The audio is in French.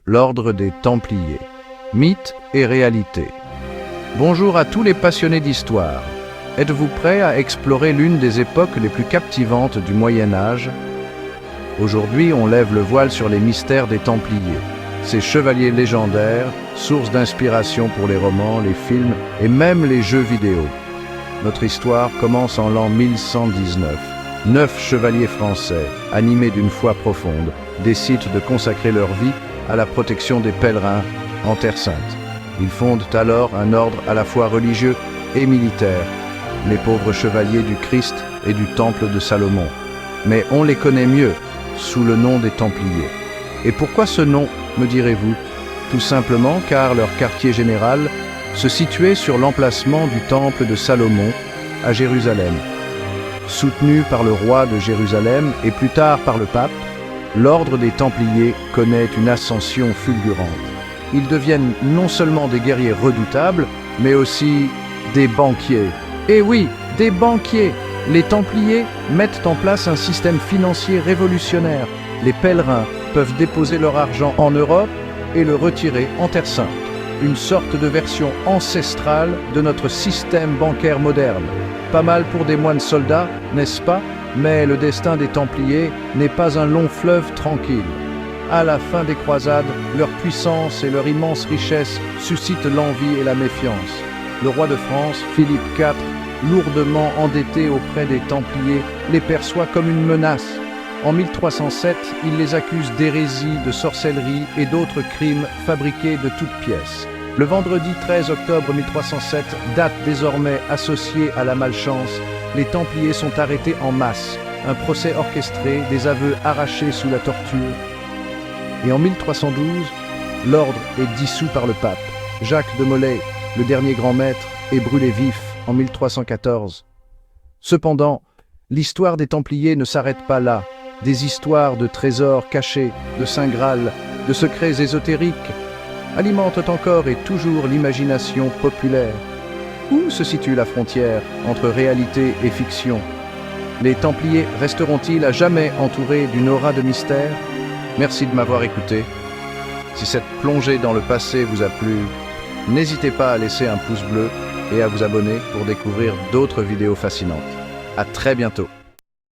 L'ordre des Templiers. Mythe et réalité. Bonjour à tous les passionnés d'histoire. Êtes-vous prêts à explorer l'une des époques les plus captivantes du Moyen-Âge? Aujourd'hui, on lève le voile sur les mystères des Templiers. Ces chevaliers légendaires, source d'inspiration pour les romans, les films et même les jeux vidéo. Notre histoire commence en l'an 1119. 9 chevaliers français, animés d'une foi profonde, décident de consacrer leur vie à la protection des pèlerins en Terre Sainte. Ils fondent alors un ordre à la fois religieux et militaire, les pauvres chevaliers du Christ et du Temple de Salomon. Mais on les connaît mieux sous le nom des Templiers. Et pourquoi ce nom, me direz-vous? Tout simplement car leur quartier général se situait sur l'emplacement du Temple de Salomon à Jérusalem. Soutenu par le roi de Jérusalem et plus tard par le pape, l'ordre des Templiers connaît une ascension fulgurante. Ils deviennent non seulement des guerriers redoutables, mais aussi des banquiers. Et oui, des banquiers! Les Templiers mettent en place un système financier révolutionnaire. Les pèlerins peuvent déposer leur argent en Europe et le retirer en Terre Sainte. Une sorte de version ancestrale de notre système bancaire moderne. Pas mal pour des moines soldats, n'est-ce pas? Mais le destin des Templiers n'est pas un long fleuve tranquille. À la fin des croisades, leur puissance et leur immense richesse suscitent l'envie et la méfiance. Le roi de France, Philippe IV, lourdement endetté auprès des Templiers, les perçoit comme une menace. En 1307, il les accuse d'hérésie, de sorcellerie et d'autres crimes fabriqués de toutes pièces. Le vendredi 13 octobre 1307, date désormais associée à la malchance, les Templiers sont arrêtés en masse. Un procès orchestré, des aveux arrachés sous la torture. Et en 1312, l'ordre est dissous par le pape. Jacques de Molay, le dernier grand maître, est brûlé vif en 1314. Cependant, l'histoire des Templiers ne s'arrête pas là. Des histoires de trésors cachés, de saint Graal, de secrets ésotériques alimentent encore et toujours l'imagination populaire. Où se situe la frontière entre réalité et fiction? Les Templiers resteront-ils à jamais entourés d'une aura de mystère? Merci de m'avoir écouté. Si cette plongée dans le passé vous a plu, n'hésitez pas à laisser un pouce bleu et à vous abonner pour découvrir d'autres vidéos fascinantes. À très bientôt.